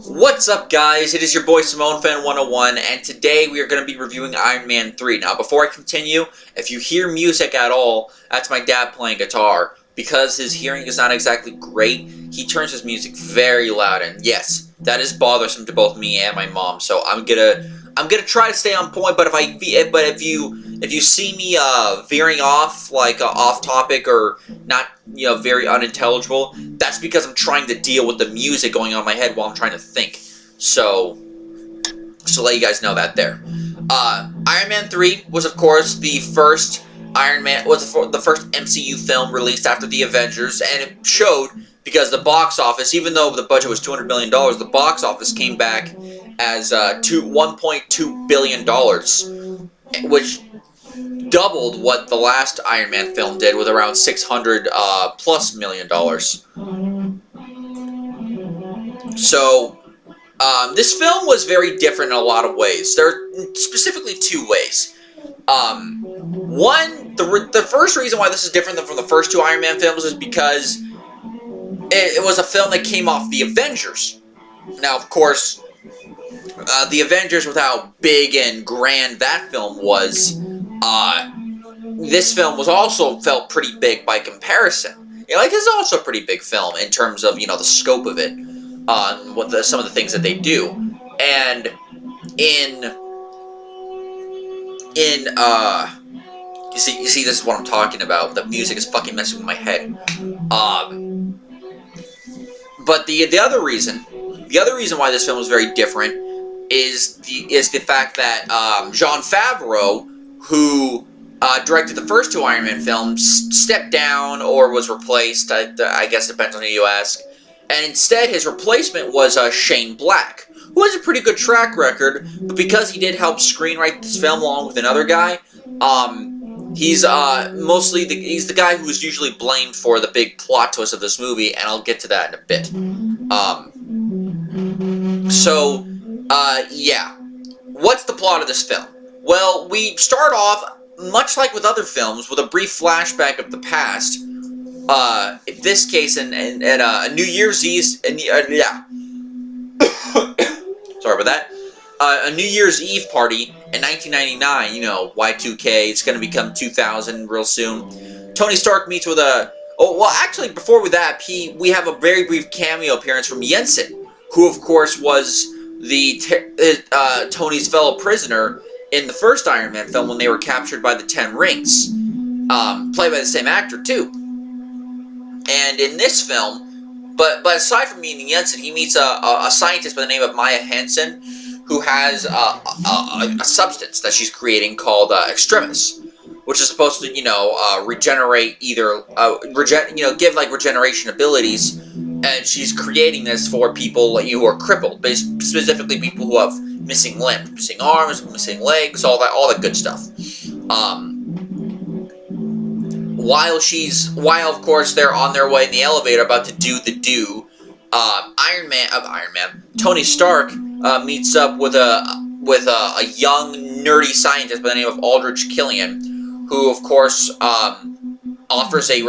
What's up, guys? It is your boy Simone Fan 101, and today we are going to be reviewing Iron Man 3. Now, before I continue, if you hear music at all, that's my dad playing guitar. Because his hearing is not exactly great, he turns his music very loud, and yes, that is bothersome to both me and my mom. So I'm gonna try to stay on point. But if you see me veering off, like off topic or not, very unintelligible, that's because I'm trying to deal with the music going on in my head while I'm trying to think. So let you guys know that there. Iron Man 3 was, of course, the first the first MCU film released after the Avengers, and it showed because the box office, even though the budget was $200 million, the box office came back as $1.2 billion, which doubled what the last Iron Man film did, with around $600 plus million. So this film was very different in a lot of ways. There are specifically two ways. One, the first reason why this is different than from the first two Iron Man films is because it was a film that came off the Avengers. Now, of course, the Avengers, with how big and grand that film was, this film was also felt pretty big by comparison. It's also a pretty big film in terms of, the scope of it, some of the things that they do. And you see, this is what I'm talking about. The music is fucking messing with my head. But the other reason why this film was very different is the fact that Jon Favreau, who directed the first two Iron Man films, stepped down or was replaced. I guess it depends on who you ask. And instead, his replacement was Shane Black, who has a pretty good track record, but because he did help screenwrite this film along with another guy, he's the guy who's usually blamed for the big plot twist of this movie, and I'll get to that in a bit. Yeah. What's the plot of this film? Well, we start off, much like with other films, with a brief flashback of the past. In this case, in a New Year's Eve, sorry about that. A New Year's Eve party in 1999. Y2K. It's going to become 2000 real soon. Tony Stark meets with actually, before that, we have a very brief cameo appearance from Yinsen, who, of course, was Tony's fellow prisoner in the first Iron Man film when they were captured by the Ten Rings, played by the same actor too. And in this film, but aside from meeting Yinsen, he meets a scientist by the name of Maya Hansen, who has a substance that she's creating called Extremis, which is supposed to regenerate give like regeneration abilities. And she's creating this for people who are crippled, specifically people who have missing limbs, missing arms, missing legs, all that good stuff. While of course they're on their way in the elevator about to do the Tony Stark meets up with a young nerdy scientist by the name of Aldrich Killian, who of course offers a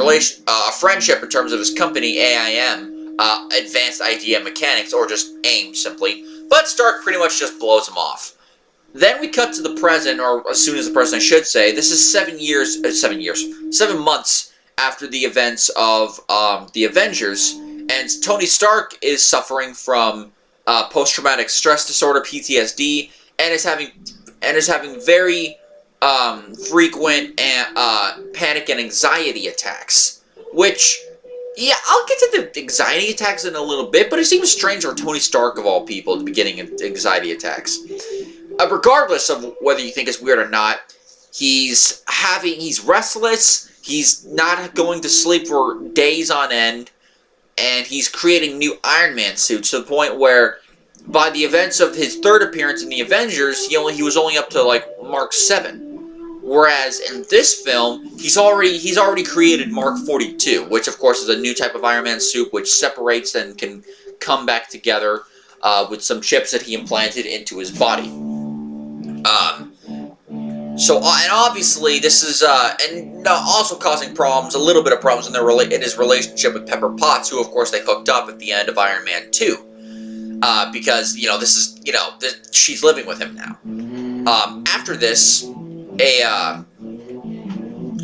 friendship in terms of his company AIM. Advanced Idea Mechanics, or just AIM simply, but Stark pretty much just blows him off. Then we cut to the present, or as soon as the present I should say. This is 7 months after the events of the Avengers, and Tony Stark is suffering from post-traumatic stress disorder, PTSD, and is having very frequent panic and anxiety attacks, which, yeah, I'll get to the anxiety attacks in a little bit, but it seems strange for Tony Stark, of all people, to be getting anxiety attacks. Regardless of whether you think it's weird or not, he's restless, he's not going to sleep for days on end, and he's creating new Iron Man suits to the point where, by the events of his third appearance in the Avengers, he was only up to, like, Mark 7. Whereas in this film, he's already created Mark 42, which of course is a new type of Iron Man suit which separates and can come back together with some chips that he implanted into his body. And obviously this is also causing problems, a little bit of problems in his relationship with Pepper Potts, who of course they hooked up at the end of Iron Man 2. because this is she's living with him now. After this,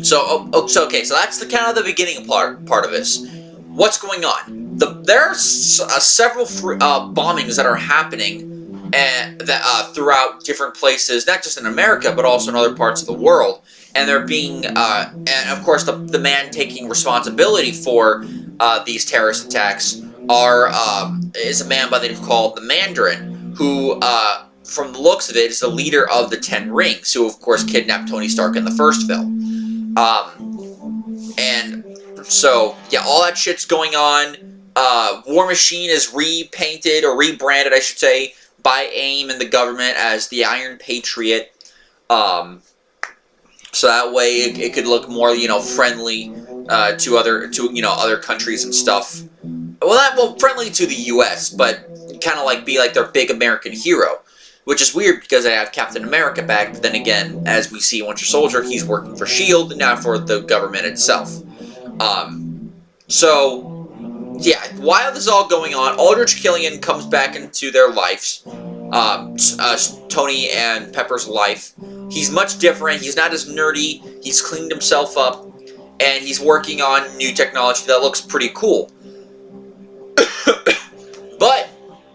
so that's the kind of the beginning part of this. What's going on? There are several bombings that are happening throughout different places, not just in America, but also in other parts of the world. And they're being, and of course, the man taking responsibility for these terrorist attacks is a man by the name called the Mandarin, who, from the looks of it, is the leader of the Ten Rings, who, of course, kidnapped Tony Stark in the first film. And so, yeah, all that shit's going on. War Machine is repainted, or rebranded, I should say, by AIM and the government as the Iron Patriot. So that way it could look more, friendly to other countries and stuff. Well, friendly to the U.S., but kind of be like their big American hero. Which is weird because I have Captain America back, but then again, as we see in Winter Soldier, he's working for S.H.I.E.L.D., not for the government itself. So, yeah, while this is all going on, Aldrich Killian comes back into their lives, Tony and Pepper's life. He's much different, he's not as nerdy, he's cleaned himself up, and he's working on new technology that looks pretty cool. But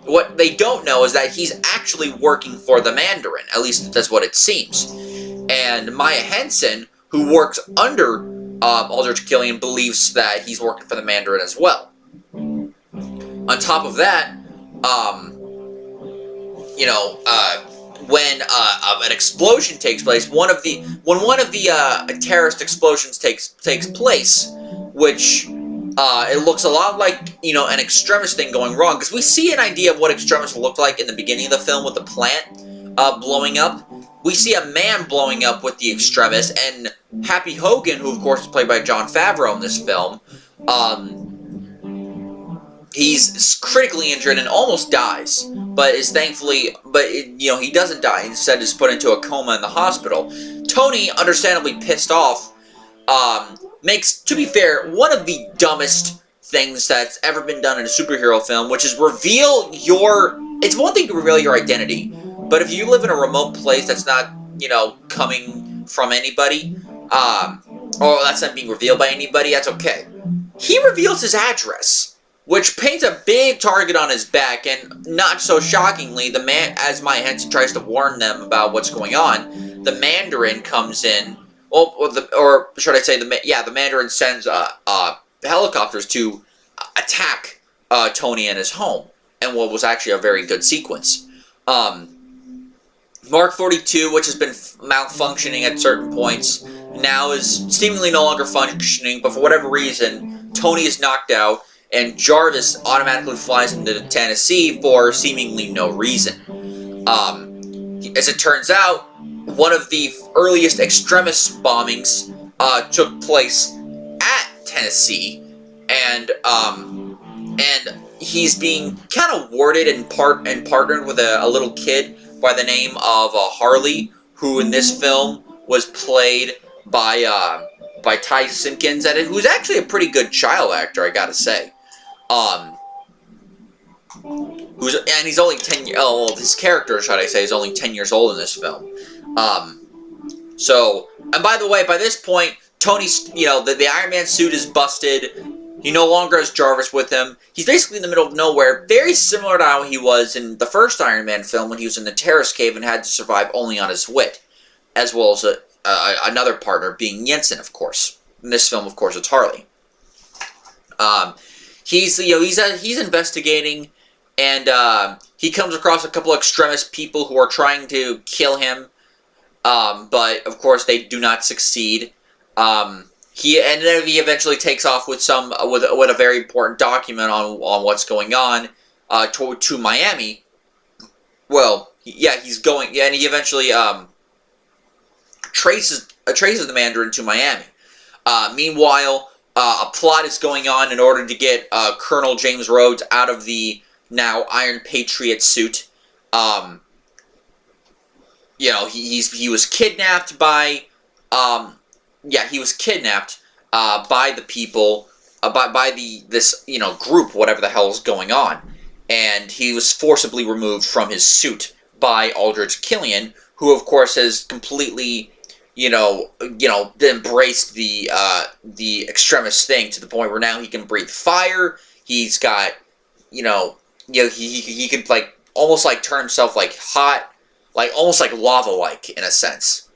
what they don't know is that he's actually working for the Mandarin. At least that's what it seems. And Maya Henson, who works under Aldrich Killian, believes that he's working for the Mandarin as well. On top of that, when an explosion takes place, when one of the terrorist explosions takes place, which it looks a lot like, an extremist thing going wrong, because we see an idea of what extremists looked like in the beginning of the film with the plant blowing up. We see a man blowing up with the extremist, and Happy Hogan, who of course is played by Jon Favreau in this film, he's critically injured and almost dies, but he doesn't die. Instead, is put into a coma in the hospital. Tony, understandably pissed off, makes, to be fair, one of the dumbest things that's ever been done in a superhero film, which is it's one thing to reveal your identity, but if you live in a remote place that's not, coming from anybody, or that's not being revealed by anybody, that's okay. He reveals his address, which paints a big target on his back, and not so shockingly, as Maya Henson tries to warn them about what's going on, the Mandarin comes in. Or should I say, the Mandarin sends helicopters to attack Tony and his home, and what was actually a very good sequence. Mark 42, which has been malfunctioning at certain points, now is seemingly no longer functioning, but for whatever reason, Tony is knocked out, and Jarvis automatically flies into Tennessee for seemingly no reason. As it turns out, one of the earliest extremist bombings took place at Tennessee, and he's being kind of warded and partnered with a little kid by the name of Harley, who in this film was played by Ty Simpkins, who's actually a pretty good child actor, I gotta say. He's only 10 years old. His character, should I say, is only 10 years old in this film. And by the way, by this point, Tony's, the Iron Man suit is busted. He no longer has Jarvis with him. He's basically in the middle of nowhere, very similar to how he was in the first Iron Man film when he was in the terrorist cave and had to survive only on his wit, as well as another partner being Yinsen, of course. In this film, of course, it's Harley. He's investigating, and he comes across a couple of extremist people who are trying to kill him, but of course they do not succeed. He eventually takes off with a very important document on what's going on to Miami. Well, yeah, he's going. Yeah, and he eventually traces the Mandarin to Miami. Meanwhile, a plot is going on in order to get Colonel James Rhodes out of the now Iron Patriot suit. He was kidnapped by. He was kidnapped by the people, by this group, whatever the hell is going on, and he was forcibly removed from his suit by Aldrich Killian, who of course has completely, embraced the extremist thing to the point where now he can breathe fire. He's got, he could almost turn himself hot, almost like lava-like in a sense.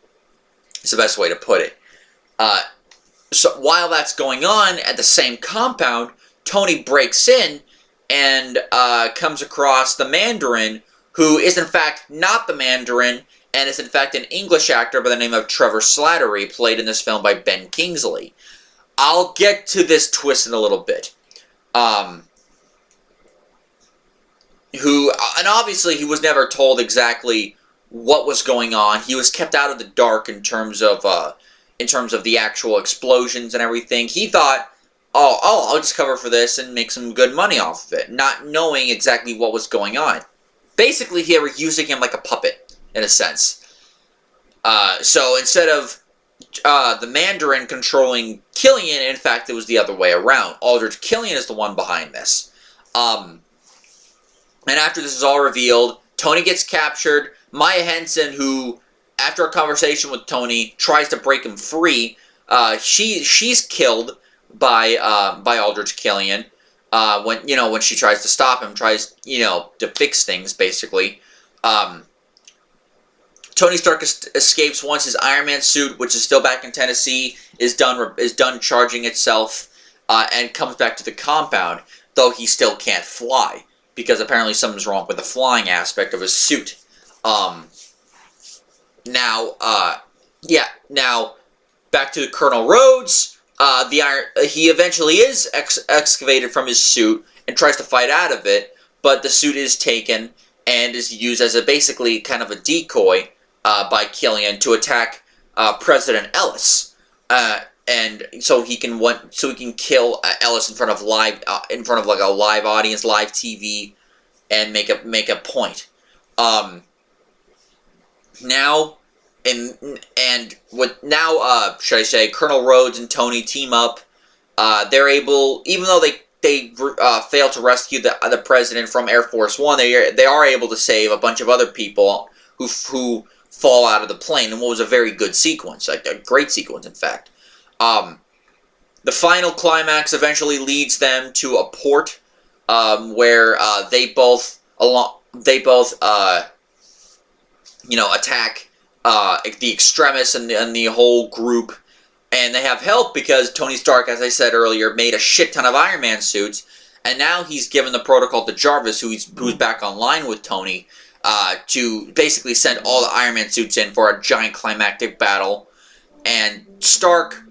It's the best way to put it. So while that's going on at the same compound, Tony breaks in and comes across the Mandarin, who is in fact not the Mandarin, and is in fact an English actor by the name of Trevor Slattery, played in this film by Ben Kingsley. I'll get to this twist in a little bit. And obviously he was never told exactly what was going on. He was kept out of the dark in terms of the actual explosions and everything. He thought, I'll just cover for this and make some good money off of it, not knowing exactly what was going on. Basically, they were using him like a puppet, in a sense. So instead of the Mandarin controlling Killian, in fact, it was the other way around. Aldrich Killian is the one behind this. And after this is all revealed, Tony gets captured. Maya Henson, who, after a conversation with Tony, tries to break him free, she's killed by Aldrich Killian. When she tries to stop him, tries, to fix things, basically. Tony Stark escapes once his Iron Man suit, which is still back in Tennessee, is done charging itself, and comes back to the compound, though he still can't fly, because apparently something's wrong with the flying aspect of his suit. Now, back to Colonel Rhodes. He eventually is excavated from his suit and tries to fight out of it, but the suit is taken and is used as basically kind of a decoy by Killian to attack President Ellis, and so he can kill Ellis in front of a live audience, live TV, and make a point. Should I say, Colonel Rhodes and Tony team up. They're able, even though they fail to rescue the president from Air Force One, they are able to save a bunch of other people who fall out of the plane, and what was a very good sequence, a great sequence, in fact. The final climax eventually leads them to a port where they both attack the extremists and the whole group, and they have help because Tony Stark, as I said earlier, made a shit ton of Iron Man suits, and now he's given the protocol to Jarvis, who's back online with Tony, to basically send all the Iron Man suits in for a giant climactic battle. And Stark,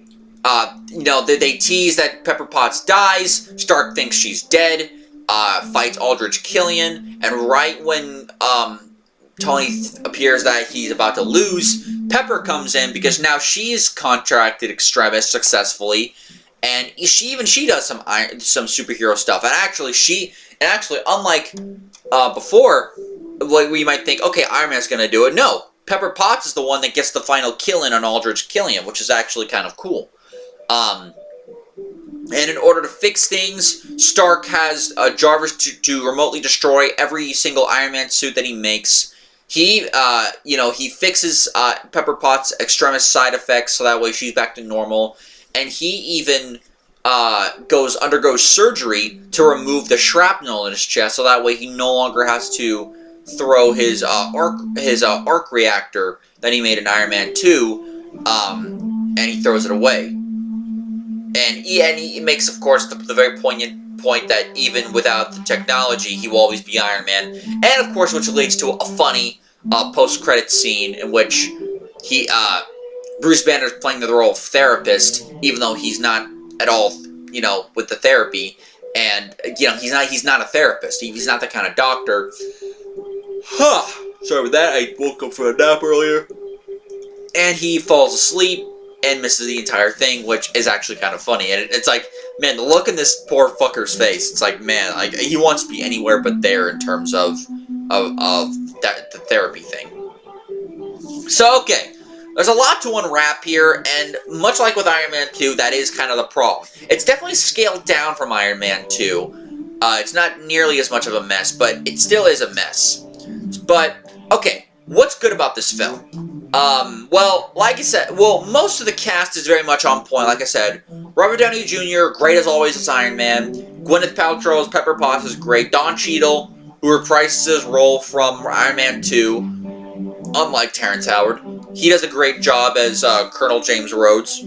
they tease that Pepper Potts dies. Stark thinks she's dead, fights Aldrich Killian, and right when Tony appears that he's about to lose, Pepper comes in because now she's contracted Extremis successfully, and she does some superhero stuff. And actually, unlike before, where you might think, okay, Iron Man's going to do it. No, Pepper Potts is the one that gets the final kill in on Aldrich Killian, which is actually kind of cool. And in order to fix things, Stark has Jarvis to remotely destroy every single Iron Man suit that he makes. He fixes Pepper Potts' Extremis side effects so that way she's back to normal. And he even undergoes surgery to remove the shrapnel in his chest so that way he no longer has to throw his arc reactor that he made in Iron Man 2, and he throws it away. And he makes, of course, the very poignant point that even without the technology, he will always be Iron Man. And, of course, which leads to a funny post-credits scene in which Bruce Banner is playing the role of therapist, even though he's not at all, with the therapy. And, he's not a therapist. He's not that kind of doctor. Sorry about that. I woke up from a nap earlier. And he falls asleep and misses the entire thing, which is actually kind of funny. And it's like, man, the look in this poor fucker's face. It's like, man, he wants to be anywhere but there in terms of the therapy thing. So, okay. There's a lot to unwrap here, and much like with Iron Man 2, that is kind of the problem. It's definitely scaled down from Iron Man 2, It's not nearly as much of a mess, but it still is a mess. But, okay, what's good about this film? Well, like I said, most of the cast is very much on point, like I said. Robert Downey Jr., great as always as Iron Man. Gwyneth Paltrow as Pepper Potts is great. Don Cheadle, who reprises his role from Iron Man 2, unlike Terrence Howard. He does a great job as Colonel James Rhodes.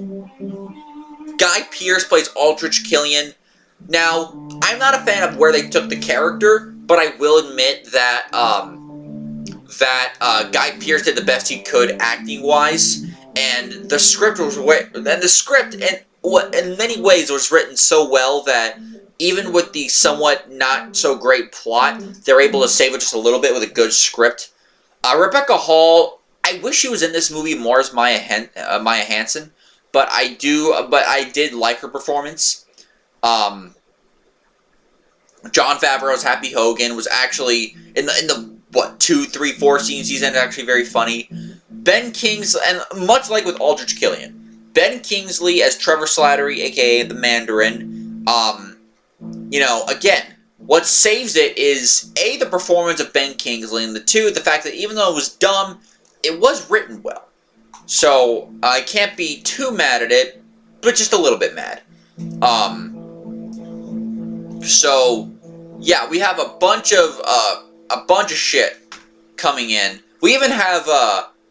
Guy Pearce plays Aldrich Killian. Now, I'm not a fan of where they took the character, but I will admit that Guy Pearce did the best he could acting-wise, and the script in many ways was written so well that even with the somewhat not so great plot, they're able to save it just a little bit with a good script. Rebecca Hall, I wish she was in this movie more as Maya Hansen, but I did like her performance. Jon Favreau's Happy Hogan was actually in the 2, 3, 4 scenes he's in, actually very funny. Ben Kingsley, and much like with Aldrich Killian, Ben Kingsley as Trevor Slattery, aka the Mandarin. You know, again, what saves it is A, the performance of Ben Kingsley, and the fact that even though it was dumb, it was written well. So I can't be too mad at it, but just a little bit mad. So yeah, we have a bunch of shit coming in. We even have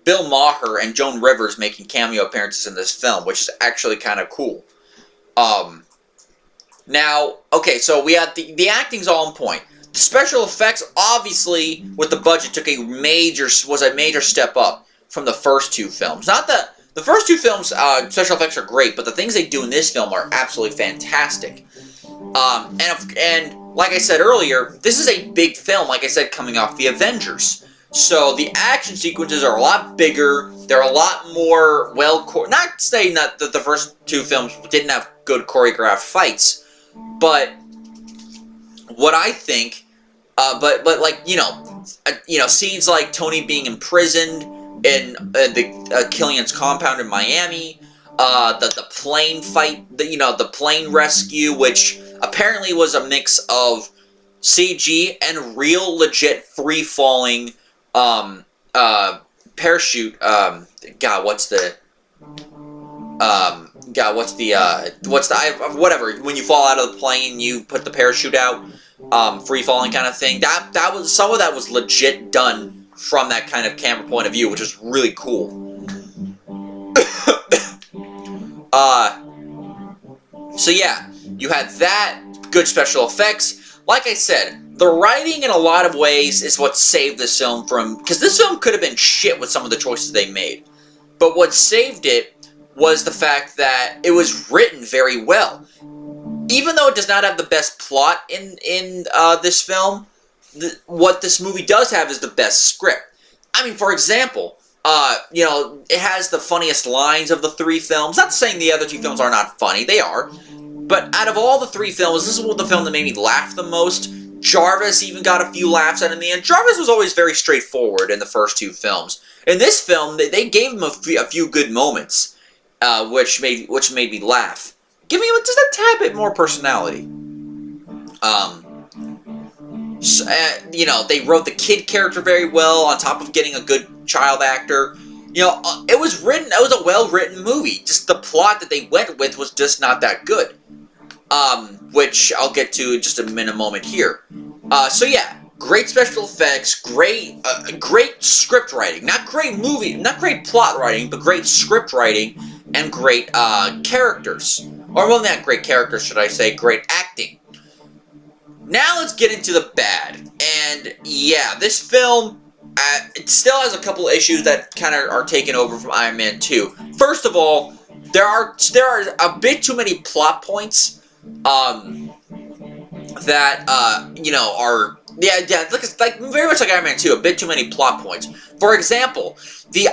Bill Maher and Joan Rivers making cameo appearances in this film, which is actually kind of cool. Now, okay, so we had the acting's all on point. The special effects, obviously, with the budget, was a major step up from the first two films. Not that the first two films, special effects are great, but the things they do in this film are absolutely fantastic. And like I said earlier, this is a big film, like I said, coming off the Avengers. So the action sequences are a lot bigger. They're a lot more not saying that the first two films didn't have good choreographed fights, but what I think, but like you know, scenes like Tony being imprisoned in the Killian's compound in Miami, the plane fight, the plane rescue, which apparently was a mix of CG and real legit free falling parachute. Whatever, when you fall out of the plane, you put the parachute out, free falling kind of thing. That was, some of that was legit done from that kind of camera point of view, which is really cool. So yeah, you had that, good special effects. Like I said, the writing in a lot of ways is what saved this film from, because this film could have been shit with some of the choices they made. But what saved it was the fact that it was written very well. Even though it does not have the best plot in this film, what this movie does have is the best script. I mean, for example, it has the funniest lines of the three films. Not saying the other two films are not funny, they are. But out of all the three films, this is the film that made me laugh the most. Jarvis even got a few laughs out of me, and Jarvis was always very straightforward in the first two films. In this film, they gave him a few good moments, which made me laugh, giving him just a tad bit more personality. They wrote the kid character very well, on top of getting a good child actor. It was a well-written movie. Just the plot that they went with was just not that good. Which I'll get to in just a moment here. So yeah, great special effects, great script writing. Not great plot writing, but great script writing and great characters. Or well, not great characters, should I say, great acting. Now let's get into the bad. And yeah, this film, it still has a couple issues that kind of are taken over from Iron Man 2. First of all, there are a bit too many plot points that are like very much like Iron Man 2, a bit too many plot points. For example, the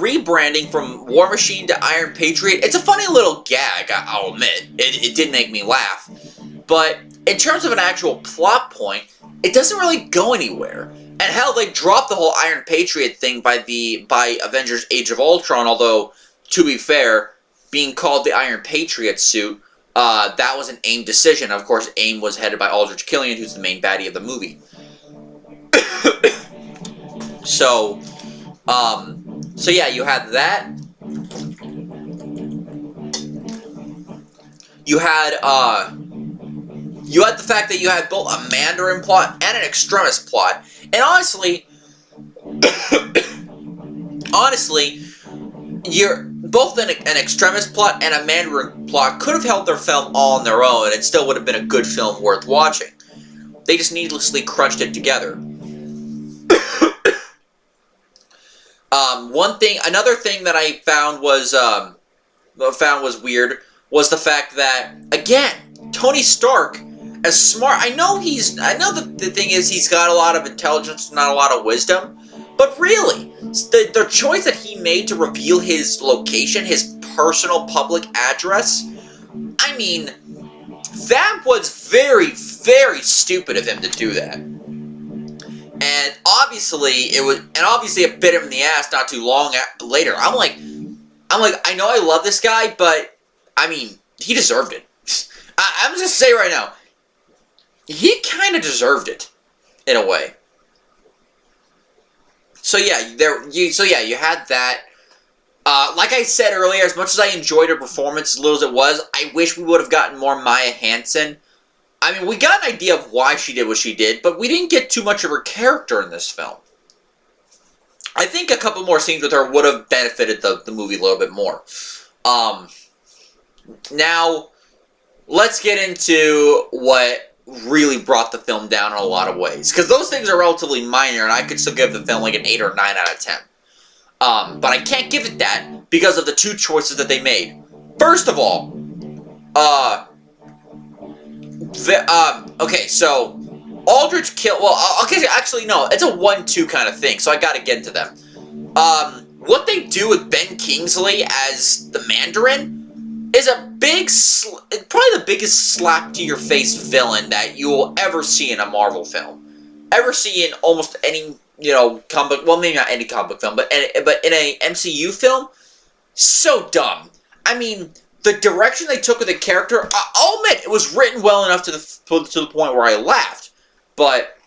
rebranding from War Machine to Iron Patriot, it's a funny little gag, I'll admit. It did make me laugh. But in terms of an actual plot point, it doesn't really go anywhere. And hell, they dropped the whole Iron Patriot thing by Avengers Age of Ultron, although, to be fair, being called the Iron Patriot suit that was an AIM decision. Of course, AIM was headed by Aldrich Killian, who's the main baddie of the movie. So yeah, you had that. You had the fact that you had both a Mandarin plot and an Extremis plot. And honestly, you're both an Extremis plot and a Mandarin plot could have held their film all on their own, and it still would have been a good film worth watching. They just needlessly crunched it together. Another thing that I found was weird was the fact that, again, Tony Stark, as smart, I know that the thing is he's got a lot of intelligence, not a lot of wisdom, but really, the choice that he made to reveal his location, his personal public address, I mean, that was very, very stupid of him to do that. And obviously it bit him in the ass not too long later. I'm like, I know I love this guy, but I mean, he deserved it. I'm just saying right now, he kind of deserved it in a way. So yeah, you had that. Like I said earlier, as much as I enjoyed her performance, as little as it was, I wish we would have gotten more Maya Hansen. I mean, we got an idea of why she did what she did, but we didn't get too much of her character in this film. I think a couple more scenes with her would have benefited the movie a little bit more. Now, let's get into what really brought the film down in a lot of ways. Because those things are relatively minor, and I could still give the film like an 8 or 9 out of 10. But I can't give it that because of the two choices that they made. First of all, okay, so Aldrich actually no, it's a 1-2 kind of thing, so I gotta get into them. What they do with Ben Kingsley as the Mandarin is a big, probably the biggest slap to your face villain that you will ever see in a Marvel film, ever see in almost any comic, well, maybe not any comic film, but in a MCU film. So dumb. I mean, the direction they took with the character, I'll admit, it was written well enough to the point where I laughed. But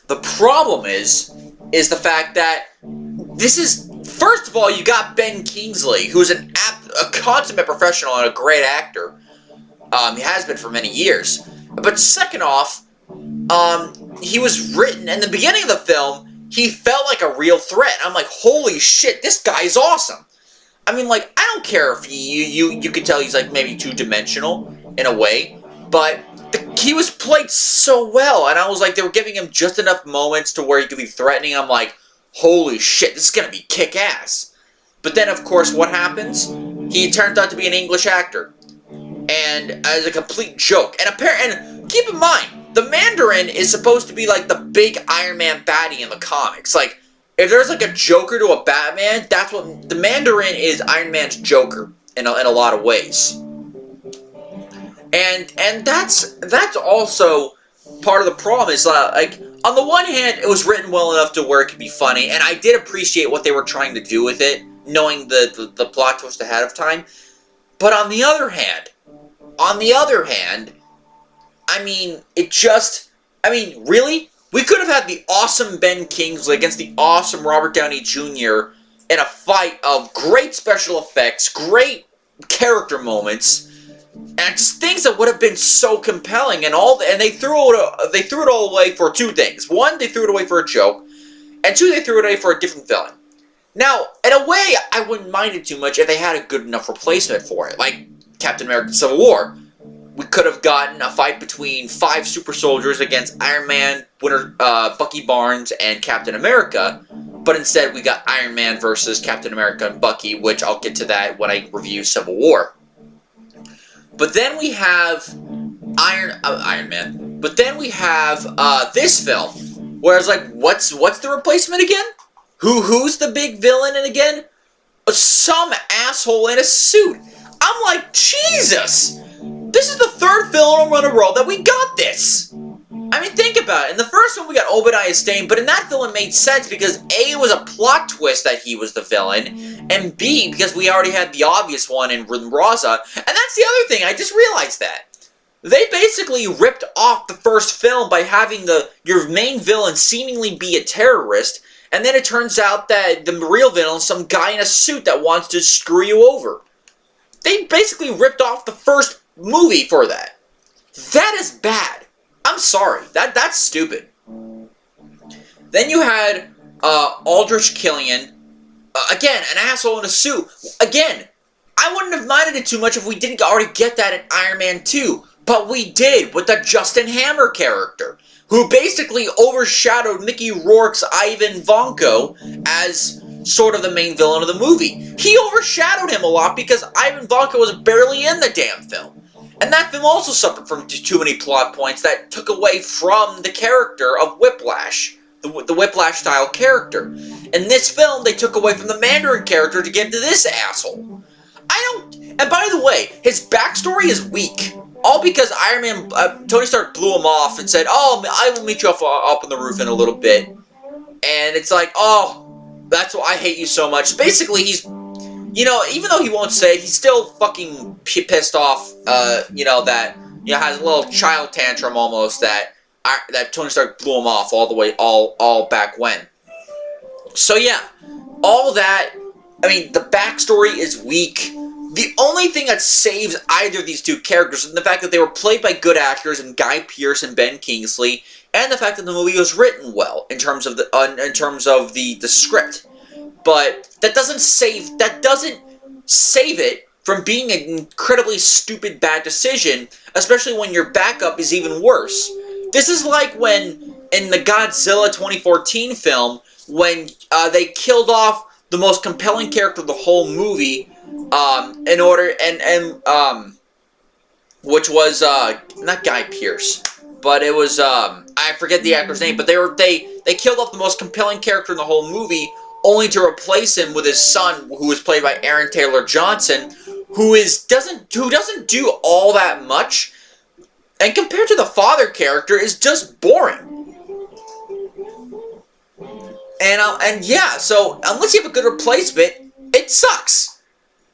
the problem is the fact that this is, first of all, you got Ben Kingsley, who's a consummate professional and a great actor. He has been for many years. But second off, he was written, in the beginning of the film, he felt like a real threat. I'm like, holy shit, this guy's awesome. I mean, like, I don't care if you could tell he's, like, maybe two-dimensional in a way, but he was played so well, and I was like, they were giving him just enough moments to where he could be threatening. I'm like, holy shit, this is gonna be kick-ass. But then, of course, what happens? He turns out to be an English actor, and as a complete joke. And keep in mind, the Mandarin is supposed to be, like, the big Iron Man baddie in the comics. Like, if there's like a Joker to a Batman, that's what the Mandarin is. Iron Man's Joker in a lot of ways, and that's also part of the problem. Is like, on the one hand, it was written well enough to where it could be funny, and I did appreciate what they were trying to do with it, knowing the plot twist ahead of time. But on the other hand, I mean, really? We could have had the awesome Ben Kingsley against the awesome Robert Downey Jr. in a fight of great special effects, great character moments, and just things that would have been so compelling. And they threw it all away for two things. One, they threw it away for a joke, and two, they threw it away for a different villain. Now, in a way, I wouldn't mind it too much if they had a good enough replacement for it, like Captain America: Civil War. We could have gotten a fight between 5 super soldiers against Iron Man, Bucky Barnes, and Captain America, but instead we got Iron Man versus Captain America and Bucky, which I'll get to that when I review Civil War. But then we have Iron Man. But then we have this film, where it's like, what's the replacement again? Who's the big villain again? Some asshole in a suit. I'm like, Jesus! This is the third film in a row that we got this! I mean, think about it. In the first one, we got Obadiah Stane, but in that film, it made sense because A, it was a plot twist that he was the villain, and B, because we already had the obvious one in Raza, and that's the other thing, I just realized that. They basically ripped off the first film by having your main villain seemingly be a terrorist, and then it turns out that the real villain is some guy in a suit that wants to screw you over. They basically ripped off the first movie for that. That is bad. I'm sorry. That's stupid. Then you had Aldrich Killian. Again, an asshole in a suit. Again, I wouldn't have minded it too much if we didn't already get that in Iron Man 2. But we did with the Justin Hammer character, who basically overshadowed Mickey Rourke's Ivan Vanko as sort of the main villain of the movie. He overshadowed him a lot because Ivan Vanko was barely in the damn film. And that film also suffered from too many plot points that took away from the character of Whiplash, the Whiplash-style character. In this film, they took away from the Mandarin character to get to this asshole. And by the way, his backstory is weak. All because Iron Man, Tony Stark blew him off and said, "Oh, I will meet you up on the roof in a little bit." And it's like, oh, that's why I hate you so much. Basically, he's, you know, even though he won't say it, he's still fucking pissed off, has a little child tantrum almost that Tony Stark blew him off all the way, all back when. So yeah, all that, I mean, the backstory is weak. The only thing that saves either of these two characters is the fact that they were played by good actors in Guy Pearce and Ben Kingsley, and the fact that the movie was written well in terms of the script. But that doesn't save it from being an incredibly stupid bad decision, especially when your backup is even worse. This is like when in the Godzilla 2014 film, when they killed off the most compelling character of the whole movie. Which was not Guy Pearce, but it was I forget the actor's name, but they killed off the most compelling character in the whole movie, only to replace him with his son, who was played by Aaron Taylor Johnson, who doesn't do all that much, and compared to the father character, is just boring. And yeah, so unless you have a good replacement, it sucks.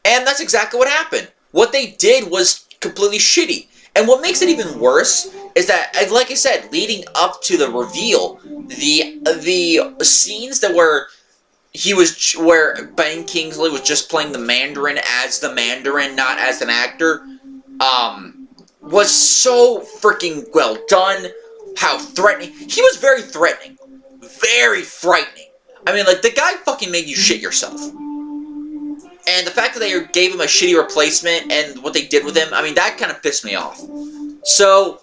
And that's exactly what happened. What they did was completely shitty. And what makes it even worse is that, like I said, leading up to the reveal, the scenes that where Ben Kingsley was just playing the Mandarin as the Mandarin, not as an actor, was so freaking well done. How threatening. He was very threatening. Very frightening. I mean, like, the guy fucking made you shit yourself. And the fact that they gave him a shitty replacement and what they did with him, I mean, that kind of pissed me off. So,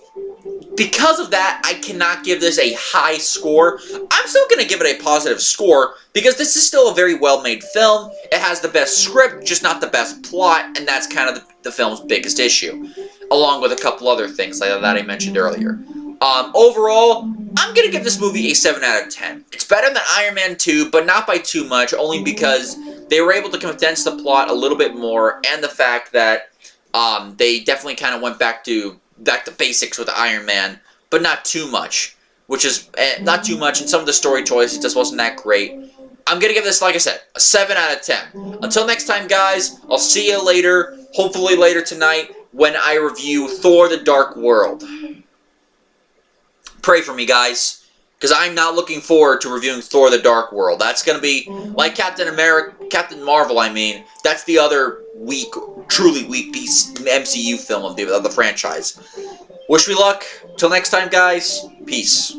because of that, I cannot give this a high score. I'm still going to give it a positive score, because this is still a very well-made film. It has the best script, just not the best plot, and that's kind of the film's biggest issue. Along with a couple other things like that I mentioned earlier. Overall, I'm going to give this movie a 7 out of 10. It's better than Iron Man 2, but not by too much, only because they were able to condense the plot a little bit more, and the fact that they definitely kind of went back to basics with Iron Man, but not too much. Which is, not too much, and some of the story choices just wasn't that great. I'm going to give this, like I said, a 7 out of 10. Until next time, guys, I'll see you later, hopefully later tonight, when I review Thor: The Dark World. Pray for me, guys, because I'm not looking forward to reviewing Thor: The Dark World. That's going to be, like Captain Marvel, I mean, that's the other truly weak piece MCU film of the franchise. Wish me luck. Till next time, guys. Peace.